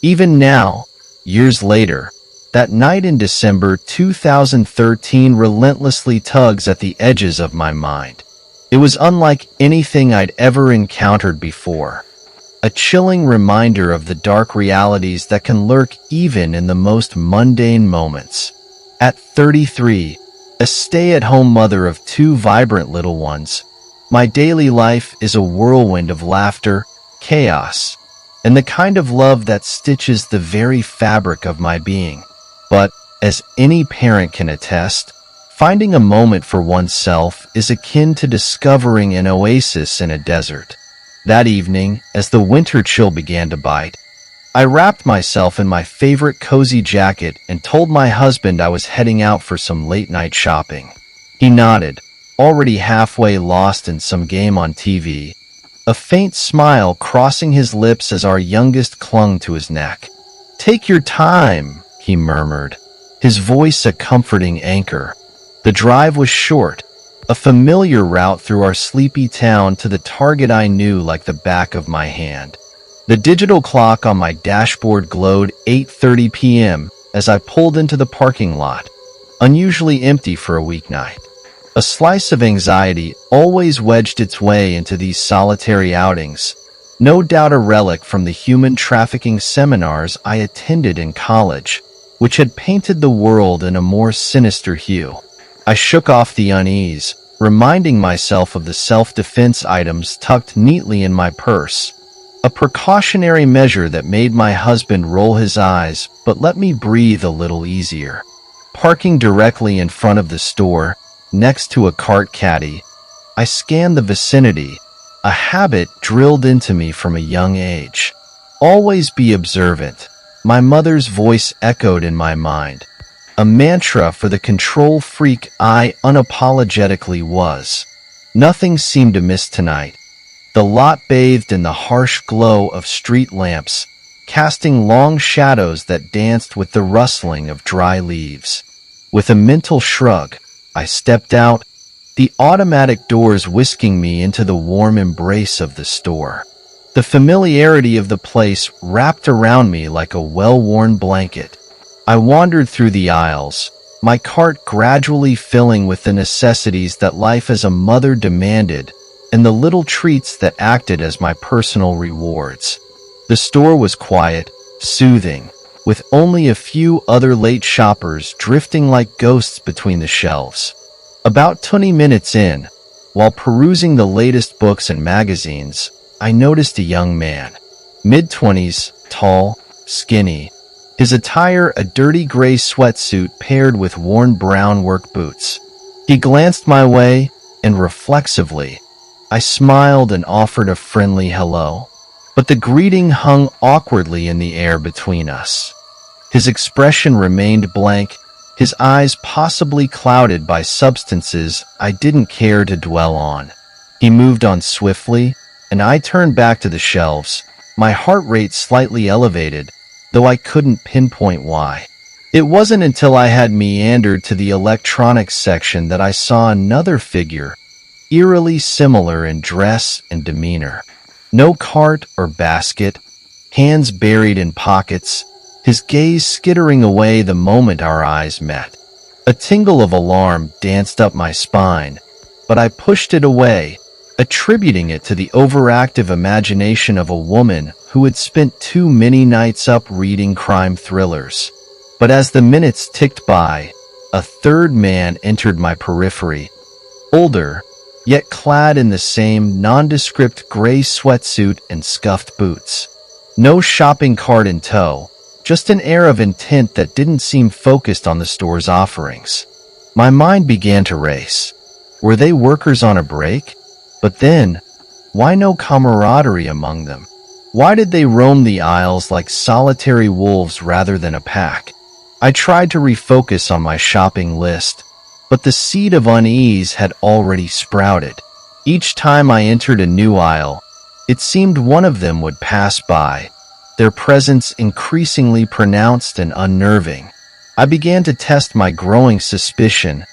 Even now, years later, that night in December 2013 relentlessly tugs at the edges of my mind. It was unlike anything I'd ever encountered before. A chilling reminder of the dark realities that can lurk even in the most mundane moments. At 33, a stay-at-home mother of two vibrant little ones, my daily life is a whirlwind of laughter, chaos, and the kind of love that stitches the very fabric of my being. But, as any parent can attest, finding a moment for oneself is akin to discovering an oasis in a desert. That evening, as the winter chill began to bite, I wrapped myself in my favorite cozy jacket and told my husband I was heading out for some late-night shopping. He nodded, already halfway lost in some game on TV, a faint smile crossing his lips as our youngest clung to his neck. "Take your time," he murmured, his voice a comforting anchor. The drive was short, a familiar route through our sleepy town to the target I knew like the back of my hand. The digital clock on my dashboard glowed 8:30 p.m. as I pulled into the parking lot, unusually empty for a weeknight. A slice of anxiety always wedged its way into these solitary outings, no doubt a relic from the human trafficking seminars I attended in college, which had painted the world in a more sinister hue. I shook off the unease, reminding myself of the self-defense items tucked neatly in my purse, a precautionary measure that made my husband roll his eyes but let me breathe a little easier. Parking directly in front of the store, next to a cart caddy, I scanned the vicinity, a habit drilled into me from a young age. Always be observant, my mother's voice echoed in my mind, a mantra for the control freak I unapologetically was. Nothing seemed amiss tonight. The lot bathed in the harsh glow of street lamps, casting long shadows that danced with the rustling of dry leaves. With a mental shrug, I stepped out, the automatic doors whisking me into the warm embrace of the store. The familiarity of the place wrapped around me like a well-worn blanket. I wandered through the aisles, my cart gradually filling with the necessities that life as a mother demanded and the little treats that acted as my personal rewards. The store was quiet, soothing, with only a few other late shoppers drifting like ghosts between the shelves. About 20 minutes in, while perusing the latest books and magazines, I noticed a young man, mid-20s, tall, skinny, his attire a dirty gray sweatsuit paired with worn brown work boots. He glanced my way, and reflexively, I smiled and offered a friendly hello, but the greeting hung awkwardly in the air between us. His expression remained blank, his eyes possibly clouded by substances I didn't care to dwell on. He moved on swiftly, and I turned back to the shelves, my heart rate slightly elevated, though I couldn't pinpoint why. It wasn't until I had meandered to the electronics section that I saw another figure, eerily similar in dress and demeanor. No cart or basket, hands buried in pockets, his gaze skittering away the moment our eyes met. A tingle of alarm danced up my spine, but I pushed it away, attributing it to the overactive imagination of a woman who had spent too many nights up reading crime thrillers. But as the minutes ticked by, a third man entered my periphery, older, yet clad in the same nondescript gray sweatsuit and scuffed boots. No shopping cart in tow, just an air of intent that didn't seem focused on the store's offerings. My mind began to race. Were they workers on a break? But then, why no camaraderie among them? Why did they roam the aisles like solitary wolves rather than a pack? I tried to refocus on my shopping list, but the seed of unease had already sprouted. Each time I entered a new aisle, it seemed one of them would pass by, their presence increasingly pronounced and unnerving. I began to test my growing suspicion,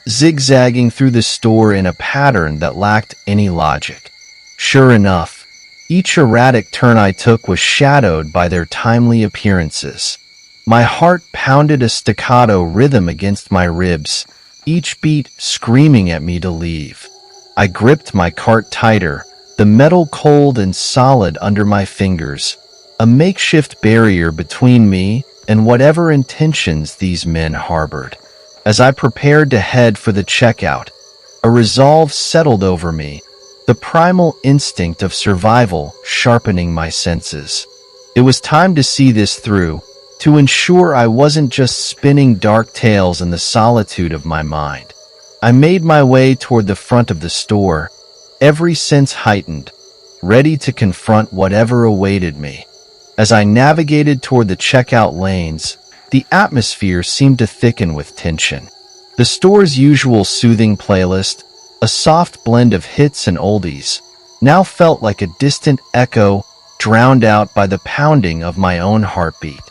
zigzagging through the store in a pattern that lacked any logic. Sure enough, Each erratic turn I took was shadowed by their timely appearances. My heart pounded a staccato rhythm against my ribs, each beat screaming at me to leave. I gripped my cart tighter, the metal cold and solid under my fingers, a makeshift barrier between me and whatever intentions these men harbored. As I prepared to head for the checkout, a resolve settled over me, the primal instinct of survival sharpening my senses. It was time to see this through, to ensure I wasn't just spinning dark tales in the solitude of my mind. I made my way toward the front of the store, every sense heightened, ready to confront whatever awaited me. As I navigated toward the checkout lanes, the atmosphere seemed to thicken with tension. The store's usual soothing playlist, a soft blend of hits and oldies, now felt like a distant echo drowned out by the pounding of my own heartbeat.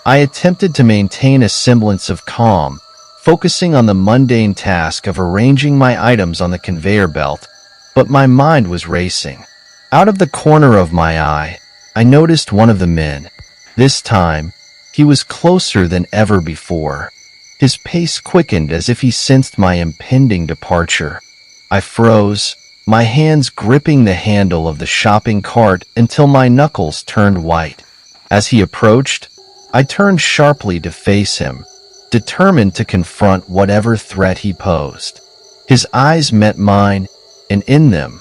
I attempted to maintain a semblance of calm, focusing on the mundane task of arranging my items on the conveyor belt, but my mind was racing. Out of the corner of my eye, I noticed one of the men. This time, he was closer than ever before. His pace quickened as if he sensed my impending departure. I froze, my hands gripping the handle of the shopping cart until my knuckles turned white. As he approached, I turned sharply to face him, determined to confront whatever threat he posed. His eyes met mine, and in them,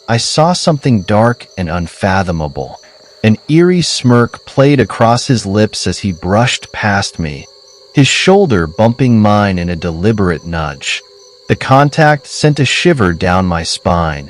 I saw something dark and unfathomable. An eerie smirk played across his lips as he brushed past me, his shoulder bumping mine in a deliberate nudge. The contact sent a shiver down my spine,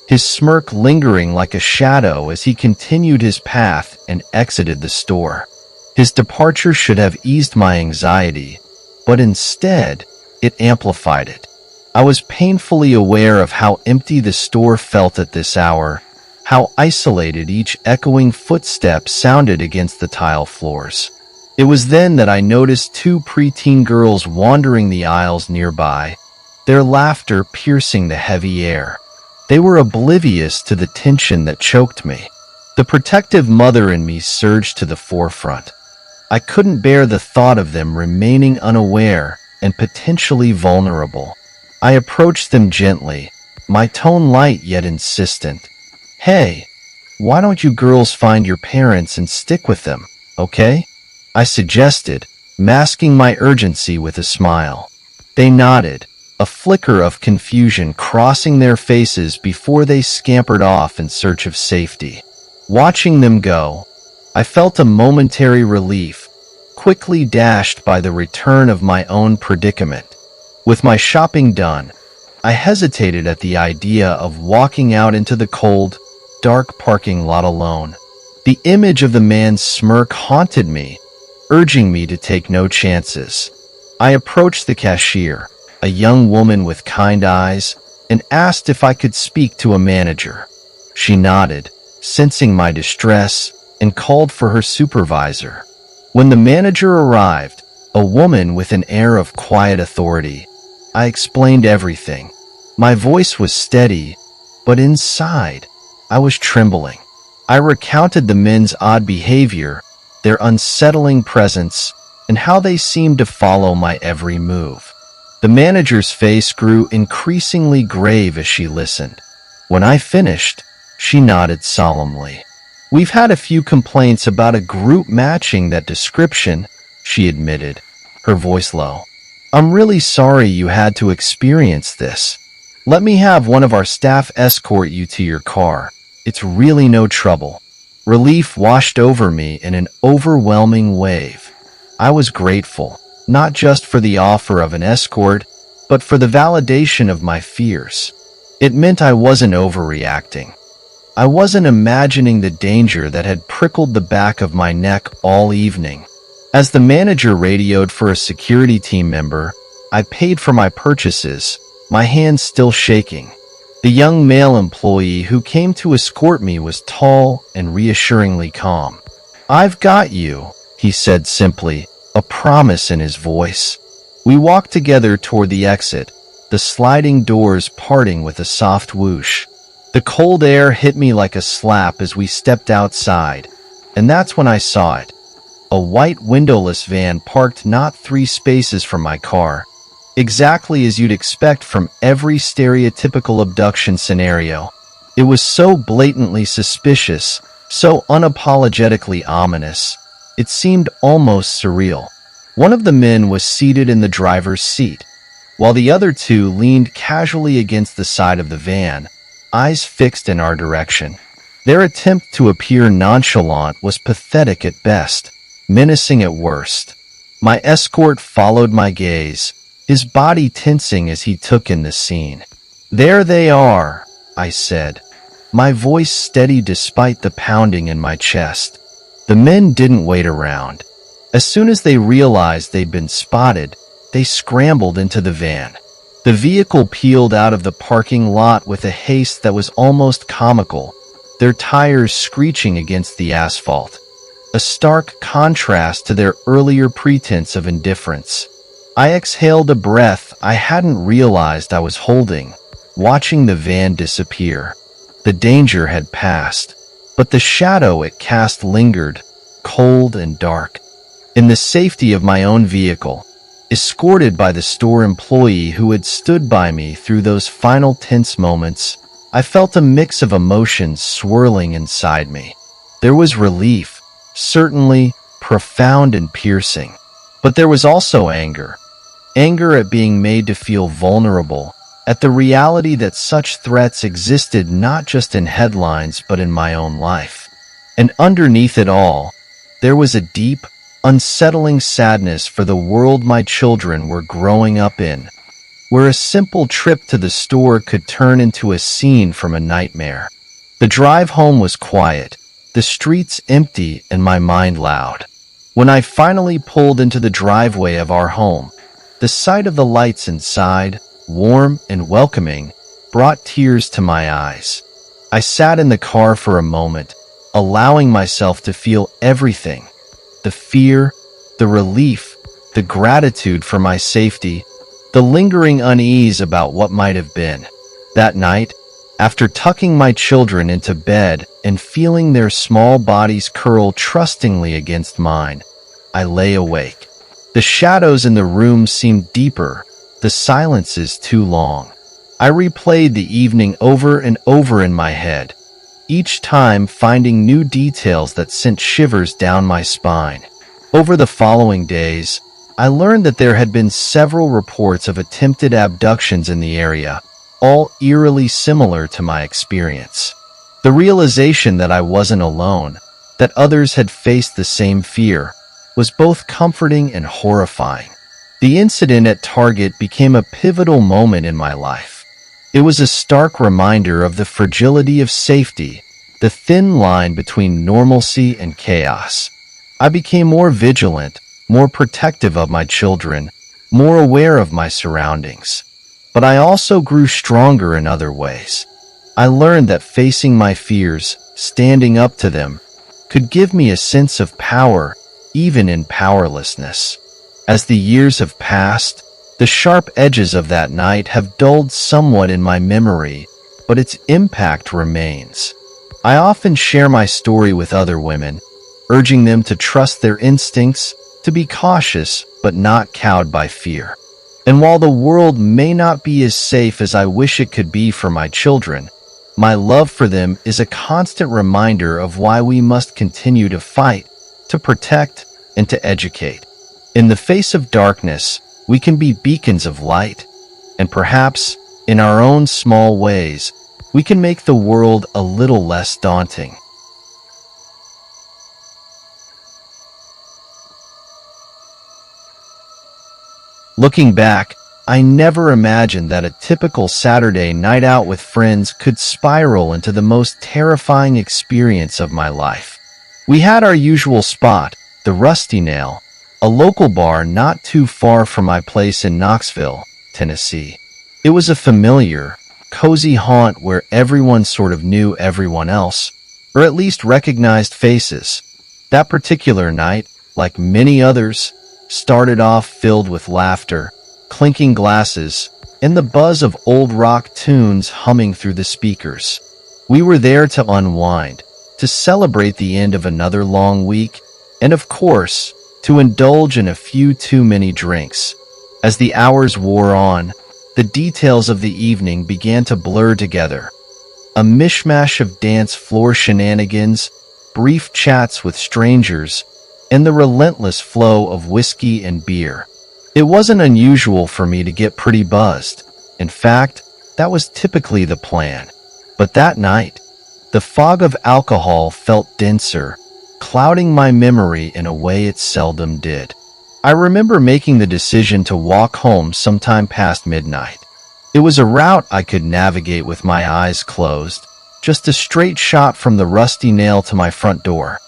his smirk lingering like a shadow as he continued his path and exited the store. His departure should have eased my anxiety, but instead, it amplified it. I was painfully aware of how empty the store felt at this hour, how isolated each echoing footstep sounded against the tile floors. It was then that I noticed two preteen girls wandering the aisles nearby, their laughter piercing the heavy air. They were oblivious to the tension that choked me. The protective mother in me surged to the forefront. I couldn't bear the thought of them remaining unaware and potentially vulnerable. I approached them gently, my tone light yet insistent. "Hey, why don't you girls find your parents and stick with them, okay?" I suggested, masking my urgency with a smile. They nodded, a flicker of confusion crossing their faces before they scampered off in search of safety. Watching them go, I felt a momentary relief, quickly dashed by the return of my own predicament. With my shopping done, I hesitated at the idea of walking out into the cold, dark parking lot alone. The image of the man's smirk haunted me, urging me to take no chances. I approached the cashier, a young woman with kind eyes, and asked if I could speak to a manager. She nodded, sensing my distress, and called for her supervisor. When the manager arrived, a woman with an air of quiet authority, I explained everything. My voice was steady, but inside, I was trembling. I recounted the men's odd behavior, their unsettling presence, and how they seemed to follow my every move. The manager's face grew increasingly grave as she listened. When I finished, she nodded solemnly. "We've had a few complaints about a group matching that description," she admitted, her voice low. "I'm really sorry you had to experience this. Let me have one of our staff escort you to your car. It's really no trouble." Relief washed over me in an overwhelming wave. I was grateful, not just for the offer of an escort, but for the validation of my fears. It meant I wasn't overreacting. I wasn't imagining the danger that had prickled the back of my neck all evening. As the manager radioed for a security team member, I paid for my purchases, my hands still shaking. The young male employee who came to escort me was tall and reassuringly calm. "I've got you," he said simply, a promise in his voice. We walked together toward the exit, the sliding doors parting with a soft whoosh. The cold air hit me like a slap as we stepped outside, and that's when I saw it. A white windowless van parked not 3 spaces from my car, exactly as you'd expect from every stereotypical abduction scenario. It was so blatantly suspicious, so unapologetically ominous. It seemed almost surreal. One of the men was seated in the driver's seat, while the other 2 leaned casually against the side of the van, eyes fixed in our direction. Their attempt to appear nonchalant was pathetic at best, menacing at worst. My escort followed my gaze, his body tensing as he took in the scene. "There they are," I said, my voice steady despite the pounding in my chest. The men didn't wait around. As soon as they realized they'd been spotted, they scrambled into the van. The vehicle peeled out of the parking lot with a haste that was almost comical, their tires screeching against the asphalt, a stark contrast to their earlier pretense of indifference. I exhaled a breath I hadn't realized I was holding, watching the van disappear. The danger had passed, but the shadow it cast lingered, cold and dark. In the safety of my own vehicle, escorted by the store employee who had stood by me through those final tense moments, I felt a mix of emotions swirling inside me. There was relief, certainly profound and piercing, but there was also anger. Anger at being made to feel vulnerable, at the reality that such threats existed not just in headlines but in my own life. And underneath it all, there was a deep, unsettling sadness for the world my children were growing up in, where a simple trip to the store could turn into a scene from a nightmare. The drive home was quiet, the streets empty, and my mind loud. When I finally pulled into the driveway of our home, the sight of the lights inside, warm and welcoming, brought tears to my eyes. I sat in the car for a moment, allowing myself to feel everything: the fear, the relief, the gratitude for my safety, the lingering unease about what might have been. That night, after tucking my children into bed and feeling their small bodies curl trustingly against mine, I lay awake. The shadows in the room seemed deeper, the silences too long. I replayed the evening over and over in my head, each time finding new details that sent shivers down my spine. Over the following days, I learned that there had been several reports of attempted abductions in the area, all eerily similar to my experience. The realization that I wasn't alone, that others had faced the same fear, was both comforting and horrifying. The incident at Target became a pivotal moment in my life. It was a stark reminder of the fragility of safety, the thin line between normalcy and chaos. I became more vigilant, more protective of my children, more aware of my surroundings. But I also grew stronger in other ways. I learned that facing my fears, standing up to them, could give me a sense of power, even in powerlessness. As the years have passed, the sharp edges of that night have dulled somewhat in my memory, but its impact remains. I often share my story with other women, urging them to trust their instincts, to be cautious but not cowed by fear. And while the world may not be as safe as I wish it could be for my children, my love for them is a constant reminder of why we must continue to fight, to protect, and to educate. In the face of darkness, we can be beacons of light, and perhaps, in our own small ways, we can make the world a little less daunting. Looking back, I never imagined that a typical Saturday night out with friends could spiral into the most terrifying experience of my life. We had our usual spot, the Rusty Nail, a local bar not too far from my place in Knoxville, Tennessee. It was a familiar, cozy haunt where everyone sort of knew everyone else, or at least recognized faces. That particular night, like many others, started off filled with laughter, clinking glasses, and the buzz of old rock tunes humming through the speakers. We were there to unwind, to celebrate the end of another long week, and of course, to indulge in a few too many drinks. As the hours wore on, the details of the evening began to blur together. A mishmash of dance floor shenanigans, brief chats with strangers, and the relentless flow of whiskey and beer. It wasn't unusual for me to get pretty buzzed. In fact, that was typically the plan. But that night, the fog of alcohol felt denser, clouding my memory in a way it seldom did. I remember making the decision to walk home sometime past midnight. It was a route I could navigate with my eyes closed, just a straight shot from the rusty nail to my front door.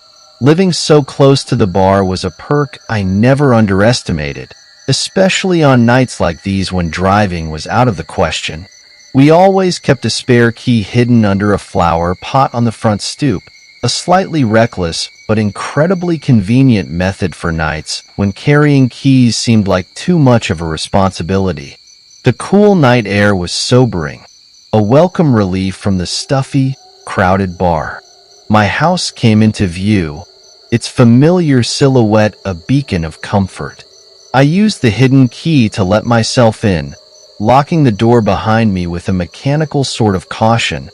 Living so close to the bar was a perk I never underestimated, especially on nights like these when driving was out of the question. We always kept a spare key hidden under a flower pot on the front stoop, a slightly reckless but incredibly convenient method for nights when carrying keys seemed like too much of a responsibility. The cool night air was sobering, a welcome relief from the stuffy, crowded bar. My house came into view, its familiar silhouette a beacon of comfort. I used the hidden key to let myself in, locking the door behind me with a mechanical sort of caution,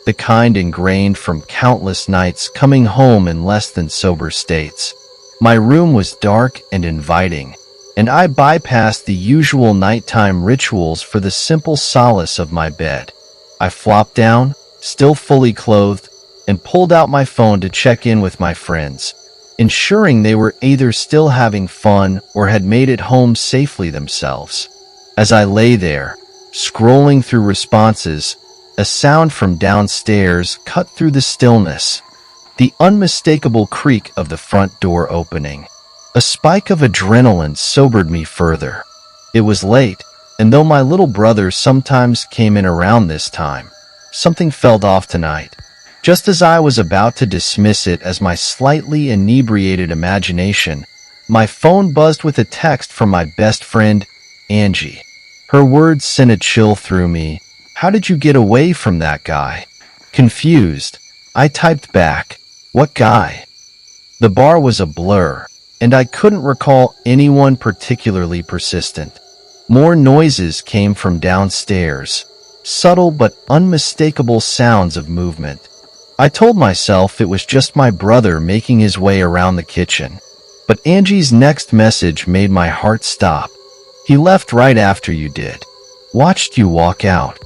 the kind ingrained from countless nights coming home in less than sober states. My room was dark and inviting, and I bypassed the usual nighttime rituals for the simple solace of my bed. I flopped down, still fully clothed, and pulled out my phone to check in with my friends, ensuring they were either still having fun or had made it home safely themselves. As I lay there, scrolling through responses, a sound from downstairs cut through the stillness, the unmistakable creak of the front door opening. A spike of adrenaline sobered me further. It was late, and though my little brother sometimes came in around this time, something felt off tonight. Just as I was about to dismiss it as my slightly inebriated imagination, my phone buzzed with a text from my best friend, Angie. Her words sent a chill through me. "How did you get away from that guy?" Confused, I typed back, "What guy?" The bar was a blur, and I couldn't recall anyone particularly persistent. More noises came from downstairs, subtle but unmistakable sounds of movement. I told myself it was just my brother making his way around the kitchen. But Angie's next message made my heart stop. "He left right after you did. Watched you walk out."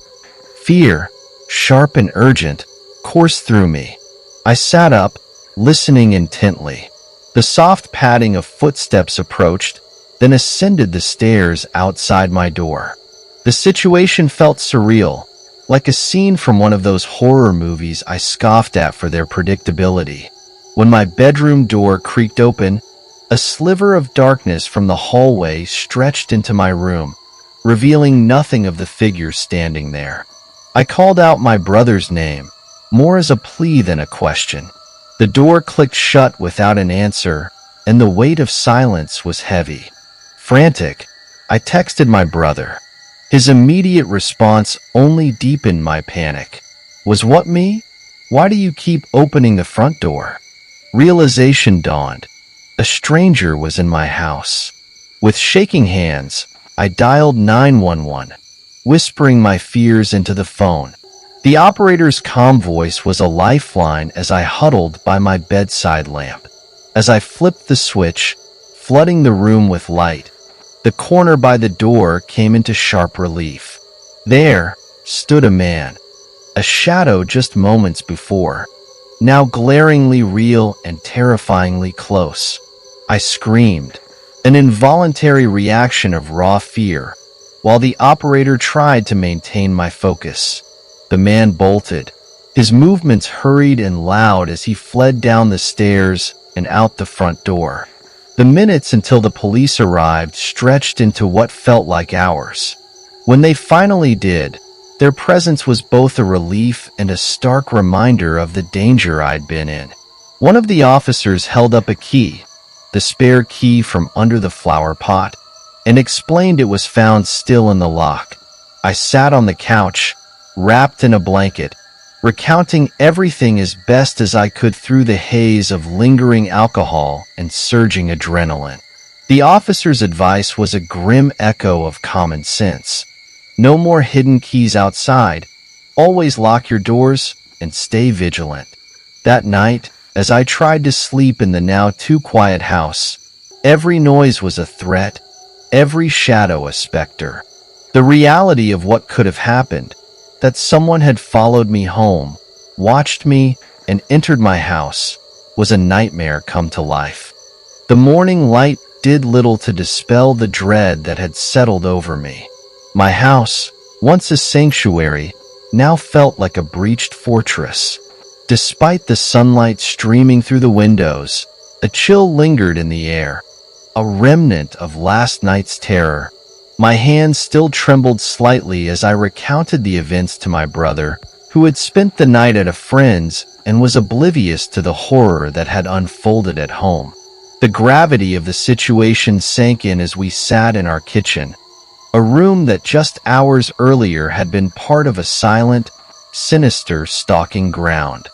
Fear, sharp and urgent, coursed through me. I sat up, listening intently. The soft padding of footsteps approached, then ascended the stairs outside my door. The situation felt surreal, like a scene from one of those horror movies I scoffed at for their predictability. When my bedroom door creaked open, a sliver of darkness from the hallway stretched into my room, revealing nothing of the figure standing there. I called out my brother's name, more as a plea than a question. The door clicked shut without an answer, and the weight of silence was heavy. Frantic, I texted my brother. His immediate response only deepened my panic. "Was what me? Why do you keep opening the front door?" Realization dawned. A stranger was in my house. With shaking hands, I dialed 911, whispering my fears into the phone. The operator's calm voice was a lifeline as I huddled by my bedside lamp. As I flipped the switch, flooding the room with light, the corner by the door came into sharp relief. There stood a man, a shadow just moments before, now glaringly real and terrifyingly close. I screamed, an involuntary reaction of raw fear, while the operator tried to maintain my focus. The man bolted, his movements hurried and loud as he fled down the stairs and out the front door. The minutes until the police arrived stretched into what felt like hours. When they finally did, their presence was both a relief and a stark reminder of the danger I'd been in. One of the officers held up a key, the spare key from under the flower pot, and explained it was found still in the lock. I sat on the couch, wrapped in a blanket, recounting everything as best as I could through the haze of lingering alcohol and surging adrenaline. The officer's advice was a grim echo of common sense. No more hidden keys outside. Always lock your doors and stay vigilant. That night, as I tried to sleep in the now too quiet house, every noise was a threat, every shadow a specter. The reality of what could have happened, that someone had followed me home, watched me, and entered my house, was a nightmare come to life. The morning light did little to dispel the dread that had settled over me. My house, once a sanctuary, now felt like a breached fortress. Despite the sunlight streaming through the windows, a chill lingered in the air, a remnant of last night's terror. My hands still trembled slightly as I recounted the events to my brother, who had spent the night at a friend's and was oblivious to the horror that had unfolded at home. The gravity of the situation sank in as we sat in our kitchen, a room that just hours earlier had been part of a silent, sinister stalking ground.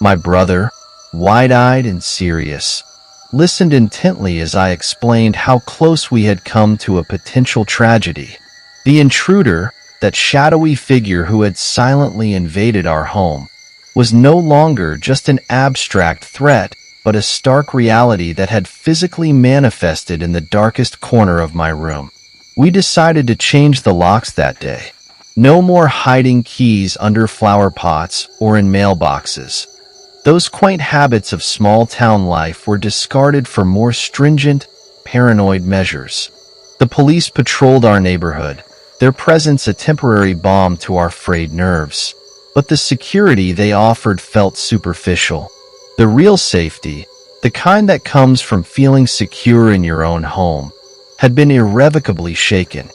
My brother, wide-eyed and serious, listened intently as I explained how close we had come to a potential tragedy. The intruder, that shadowy figure who had silently invaded our home, was no longer just an abstract threat, but a stark reality that had physically manifested in the darkest corner of my room. We decided to change the locks that day. No more hiding keys under flower pots or in mailboxes. Those quaint habits of small-town life were discarded for more stringent, paranoid measures. The police patrolled our neighborhood, their presence a temporary balm to our frayed nerves. But the security they offered felt superficial. The real safety, the kind that comes from feeling secure in your own home, had been irrevocably shaken.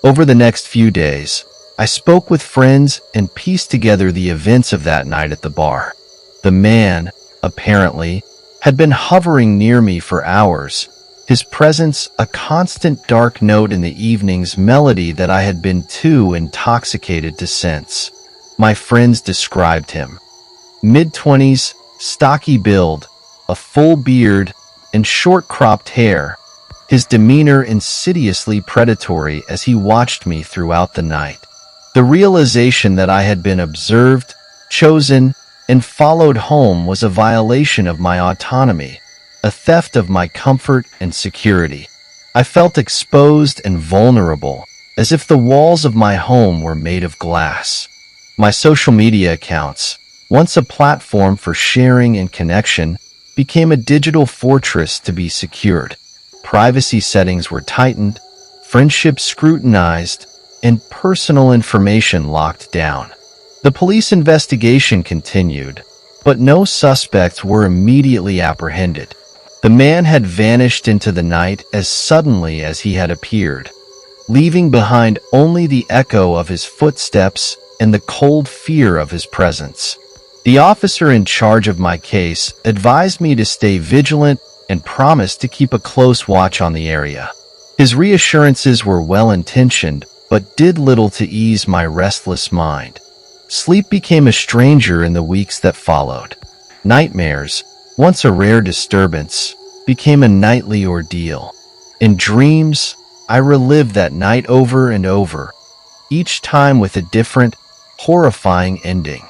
Over the next few days, I spoke with friends and pieced together the events of that night at the bar. The man, apparently, had been hovering near me for hours, his presence a constant dark note in the evening's melody that I had been too intoxicated to sense. My friends described him. Mid-20s, stocky build, a full beard, and short-cropped hair, his demeanor insidiously predatory as he watched me throughout the night. The realization that I had been observed, chosen, and followed home was a violation of my autonomy, a theft of my comfort and security. I felt exposed and vulnerable, as if the walls of my home were made of glass. My social media accounts, once a platform for sharing and connection, became a digital fortress to be secured. Privacy settings were tightened, friendships scrutinized, and personal information locked down. The police investigation continued, but no suspects were immediately apprehended. The man had vanished into the night as suddenly as he had appeared, leaving behind only the echo of his footsteps and the cold fear of his presence. The officer in charge of my case advised me to stay vigilant and promised to keep a close watch on the area. His reassurances were well-intentioned, but did little to ease my restless mind. Sleep became a stranger in the weeks that followed. Nightmares, once a rare disturbance, became a nightly ordeal. In dreams, I relived that night over and over, each time with a different, horrifying ending.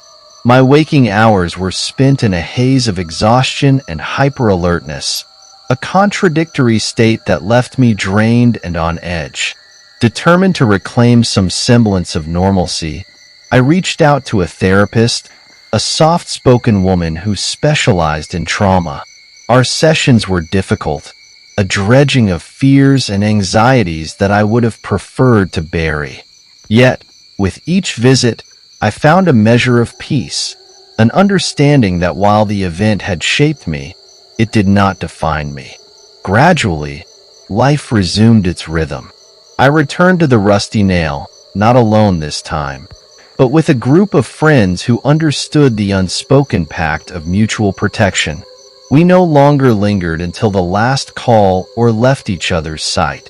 My waking hours were spent in a haze of exhaustion and hyper-alertness, a contradictory state that left me drained and on edge. Determined to reclaim some semblance of normalcy, I reached out to a therapist, a soft-spoken woman who specialized in trauma. Our sessions were difficult, a dredging of fears and anxieties that I would have preferred to bury. Yet, with each visit, I found a measure of peace, an understanding that while the event had shaped me, it did not define me. Gradually, life resumed its rhythm. I returned to the Rusty Nail, not alone this time, but with a group of friends who understood the unspoken pact of mutual protection. We no longer lingered until the last call or left each other's sight.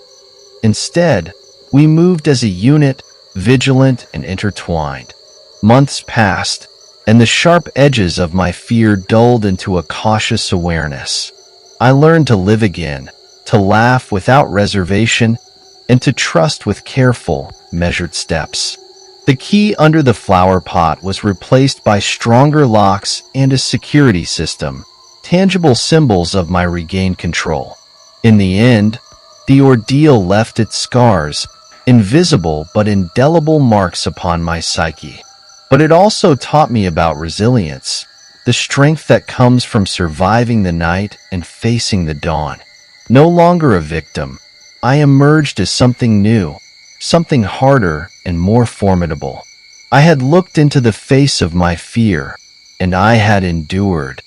Instead, we moved as a unit, vigilant and intertwined. Months passed, and the sharp edges of my fear dulled into a cautious awareness. I learned to live again, to laugh without reservation, and to trust with careful, measured steps. The key under the flower pot was replaced by stronger locks and a security system, tangible symbols of my regained control. In the end, the ordeal left its scars, invisible but indelible marks upon my psyche. But it also taught me about resilience, the strength that comes from surviving the night and facing the dawn. No longer a victim, I emerged as something new, something harder and more formidable. I had looked into the face of my fear, and I had endured.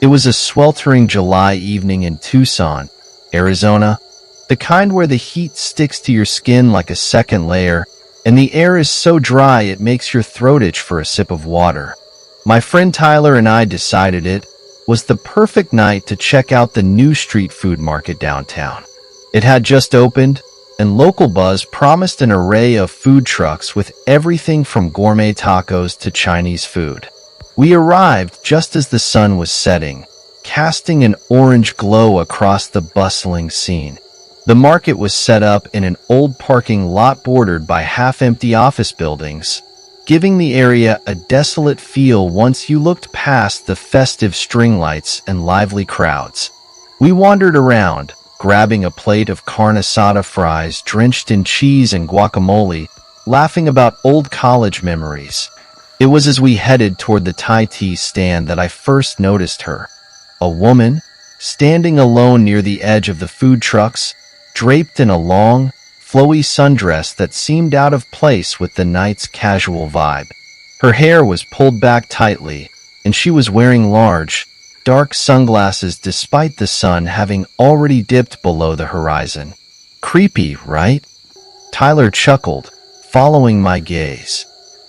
It was a sweltering July evening in Tucson, Arizona, the kind where the heat sticks to your skin like a second layer, and the air is so dry it makes your throat itch for a sip of water. My friend Tyler and I decided it was the perfect night to check out the new street food market downtown. It had just opened, and local buzz promised an array of food trucks with everything from gourmet tacos to Chinese food. We arrived just as the sun was setting, casting an orange glow across the bustling scene. The market was set up in an old parking lot bordered by half-empty office buildings, giving the area a desolate feel once you looked past the festive string lights and lively crowds. We wandered around, grabbing a plate of carne asada fries drenched in cheese and guacamole, laughing about old college memories. It was as we headed toward the Thai tea stand that I first noticed her. A woman, standing alone near the edge of the food trucks, draped in a long, flowy sundress that seemed out of place with the night's casual vibe. Her hair was pulled back tightly, and she was wearing large, dark sunglasses despite the sun having already dipped below the horizon. Creepy, right? Tyler chuckled, following my gaze.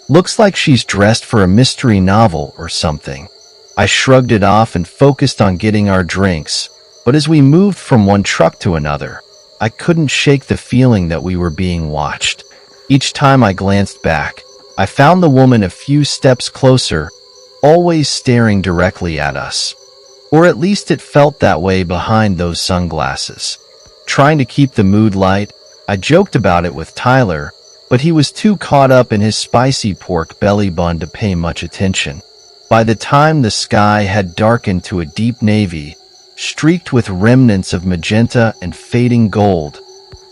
Looks like she's dressed for a mystery novel or something. I shrugged it off and focused on getting our drinks, but as we moved from one truck to another, I couldn't shake the feeling that we were being watched. Each time I glanced back, I found the woman a few steps closer, always staring directly at us. Or at least it felt that way behind those sunglasses. Trying to keep the mood light, I joked about it with Tyler, but he was too caught up in his spicy pork belly bun to pay much attention. By the time the sky had darkened to a deep navy, streaked with remnants of magenta and fading gold,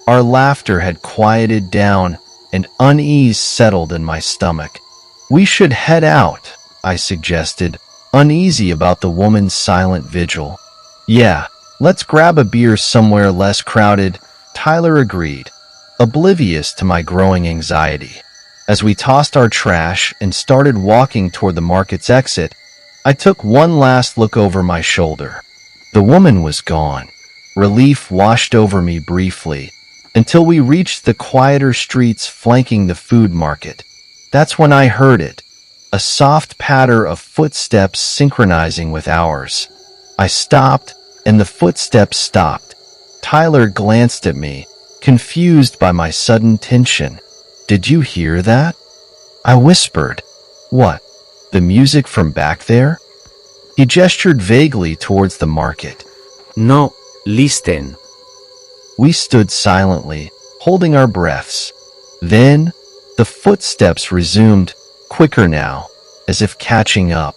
our laughter had quieted down and unease settled in my stomach. We should head out, I suggested, uneasy about the woman's silent vigil. Yeah, let's grab a beer somewhere less crowded, Tyler agreed, oblivious to my growing anxiety. As we tossed our trash and started walking toward the market's exit, I took one last look over my shoulder. The woman was gone. Relief washed over me briefly, until we reached the quieter streets flanking the food market. That's when I heard it, a soft patter of footsteps synchronizing with ours. I stopped, and the footsteps stopped. Tyler glanced at me, confused by my sudden tension. Did you hear that? I whispered. What? The music from back there? He gestured vaguely towards the market. No, listen. We stood silently, holding our breaths. Then, the footsteps resumed, quicker now, as if catching up.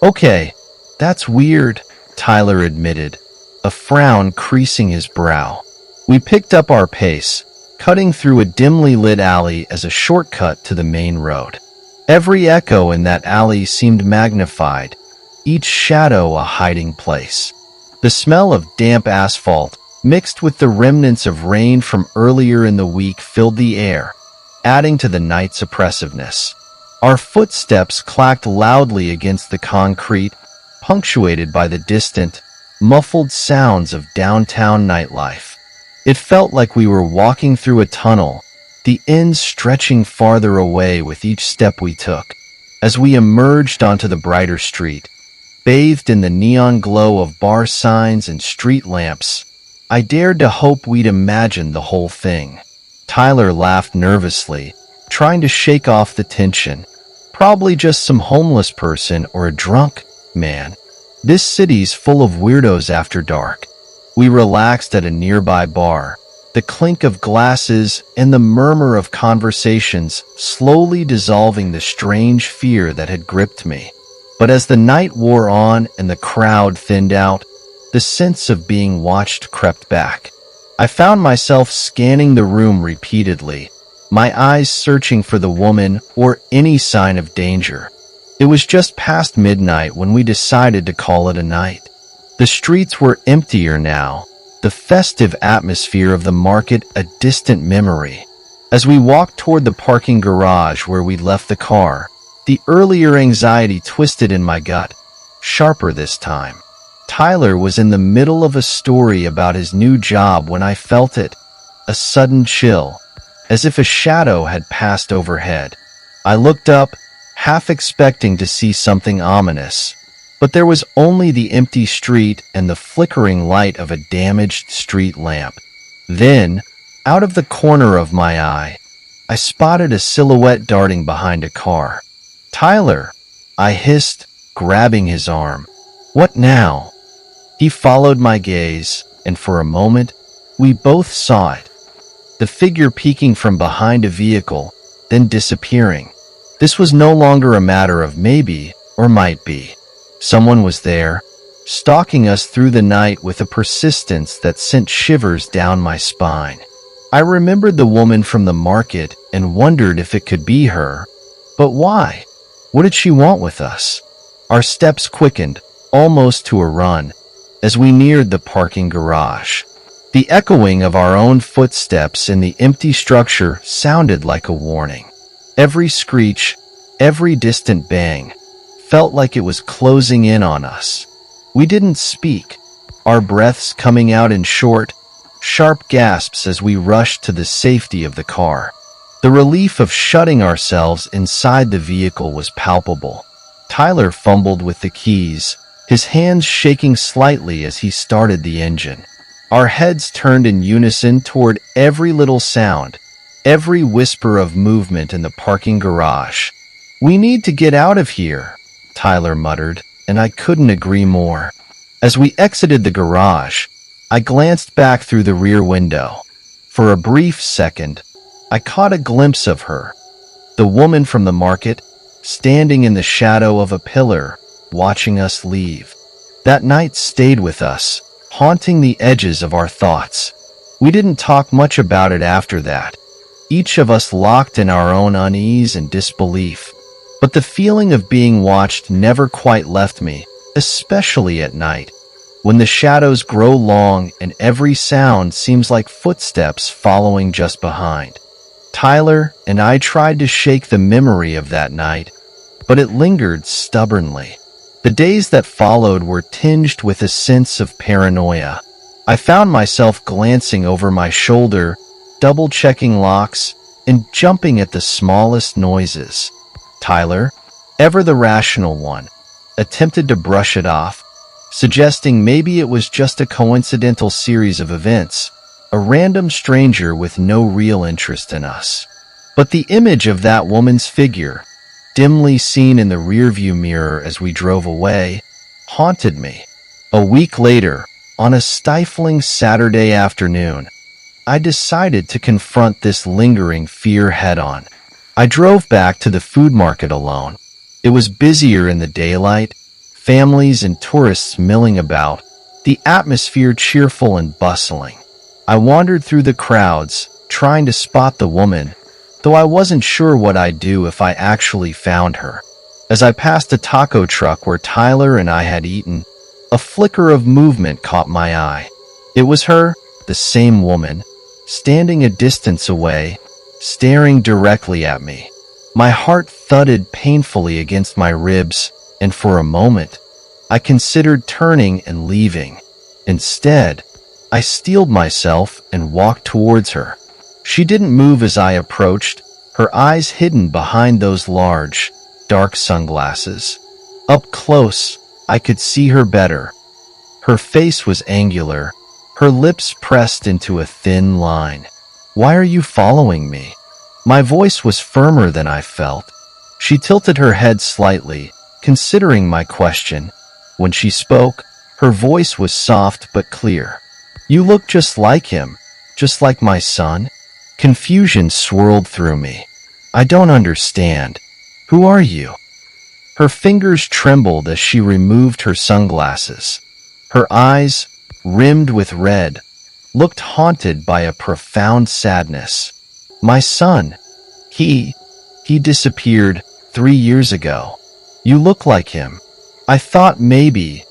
Okay, that's weird, Tyler admitted, a frown creasing his brow. We picked up our pace, cutting through a dimly lit alley as a shortcut to the main road. Every echo in that alley seemed magnified, each shadow a hiding place. The smell of damp asphalt, mixed with the remnants of rain from earlier in the week, filled the air, adding to the night's oppressiveness. Our footsteps clacked loudly against the concrete, punctuated by the distant, muffled sounds of downtown nightlife. It felt like we were walking through a tunnel, the ends stretching farther away with each step we took. As we emerged onto the brighter street, bathed in the neon glow of bar signs and street lamps, I dared to hope we'd imagined the whole thing. Tyler laughed nervously, trying to shake off the tension. Probably just some homeless person or a drunk man. This city's full of weirdos after dark. We relaxed at a nearby bar, the clink of glasses and the murmur of conversations slowly dissolving the strange fear that had gripped me. But as the night wore on and the crowd thinned out, the sense of being watched crept back. I found myself scanning the room repeatedly, my eyes searching for the woman or any sign of danger. It was just past midnight when we decided to call it a night. The streets were emptier now, the festive atmosphere of the market a distant memory. As we walked toward the parking garage where we'd left the car, the earlier anxiety twisted in my gut, sharper this time. Tyler was in the middle of a story about his new job when I felt it, a sudden chill, as if a shadow had passed overhead. I looked up, half expecting to see something ominous, but there was only the empty street and the flickering light of a damaged street lamp. Then, out of the corner of my eye, I spotted a silhouette darting behind a car. "Tyler," I hissed, grabbing his arm. "What now?" He followed my gaze, and for a moment, we both saw it. The figure peeking from behind a vehicle, then disappearing. This was no longer a matter of maybe or might be. Someone was there, stalking us through the night with a persistence that sent shivers down my spine. I remembered the woman from the market and wondered if it could be her. But why? What did she want with us? Our steps quickened, almost to a run, as we neared the parking garage. The echoing of our own footsteps in the empty structure sounded like a warning. Every screech, every distant bang, felt like it was closing in on us. We didn't speak, our breaths coming out in short, sharp gasps as we rushed to the safety of the car. The relief of shutting ourselves inside the vehicle was palpable. Tyler fumbled with the keys, his hands shaking slightly as he started the engine. Our heads turned in unison toward every little sound, every whisper of movement in the parking garage. "We need to get out of here," Tyler muttered, and I couldn't agree more. As we exited the garage, I glanced back through the rear window. For a brief second, I caught a glimpse of her, the woman from the market, standing in the shadow of a pillar, watching us leave. That night stayed with us, haunting the edges of our thoughts. We didn't talk much about it after that, each of us locked in our own unease and disbelief. But the feeling of being watched never quite left me, especially at night, when the shadows grow long and every sound seems like footsteps following just behind. Tyler and I tried to shake the memory of that night, but it lingered stubbornly. The days that followed were tinged with a sense of paranoia. I found myself glancing over my shoulder, double-checking locks, and jumping at the smallest noises. Tyler, ever the rational one, attempted to brush it off, suggesting maybe it was just a coincidental series of events, a random stranger with no real interest in us. But the image of that woman's figure, dimly seen in the rearview mirror as we drove away, haunted me. A week later, on a stifling Saturday afternoon, I decided to confront this lingering fear head-on. I drove back to the food market alone. It was busier in the daylight, families and tourists milling about, the atmosphere cheerful and bustling. I wandered through the crowds, trying to spot the woman, though I wasn't sure what I'd do if I actually found her. As I passed a taco truck where Tyler and I had eaten, a flicker of movement caught my eye. It was her, the same woman, standing a distance away, staring directly at me. My heart thudded painfully against my ribs, and for a moment, I considered turning and leaving. Instead, I steeled myself and walked towards her. She didn't move as I approached, her eyes hidden behind those large, dark sunglasses. Up close, I could see her better. Her face was angular, her lips pressed into a thin line. Why are you following me? My voice was firmer than I felt. She tilted her head slightly, considering my question. When she spoke, her voice was soft but clear. You look just like him, just like my son. Confusion swirled through me. I don't understand. Who are you? Her fingers trembled as she removed her sunglasses. Her eyes, rimmed with red, looked haunted by a profound sadness. My son. He disappeared 3 years ago. You look like him. I thought maybe.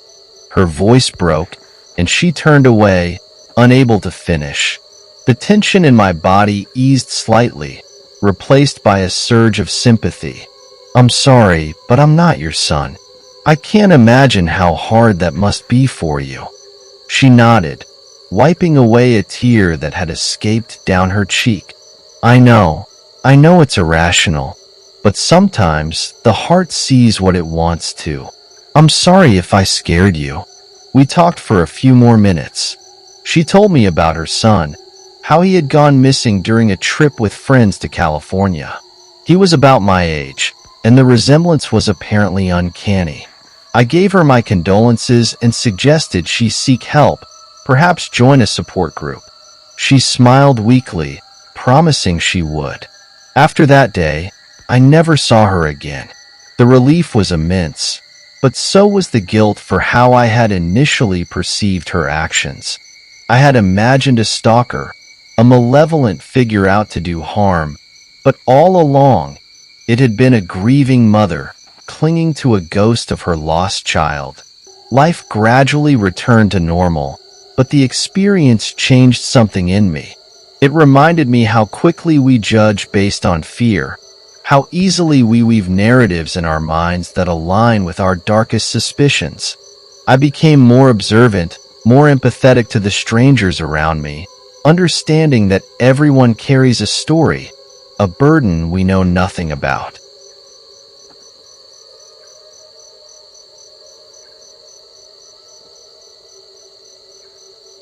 Her voice broke, and she turned away, unable to finish. The tension in my body eased slightly, replaced by a surge of sympathy. I'm sorry, but I'm not your son. I can't imagine how hard that must be for you. She nodded, wiping away a tear that had escaped down her cheek. I know it's irrational, but sometimes the heart sees what it wants to. I'm sorry if I scared you. We talked for a few more minutes. She told me about her son, how he had gone missing during a trip with friends to California. He was about my age, and the resemblance was apparently uncanny. I gave her my condolences and suggested she seek help, perhaps join a support group. She smiled weakly, promising she would. After that day, I never saw her again. The relief was immense, but so was the guilt for how I had initially perceived her actions. I had imagined a stalker, a malevolent figure out to do harm, but all along, it had been a grieving mother, clinging to a ghost of her lost child. Life gradually returned to normal, but the experience changed something in me. It reminded me how quickly we judge based on fear, how easily we weave narratives in our minds that align with our darkest suspicions. I became more observant, more empathetic to the strangers around me, understanding that everyone carries a story, a burden we know nothing about.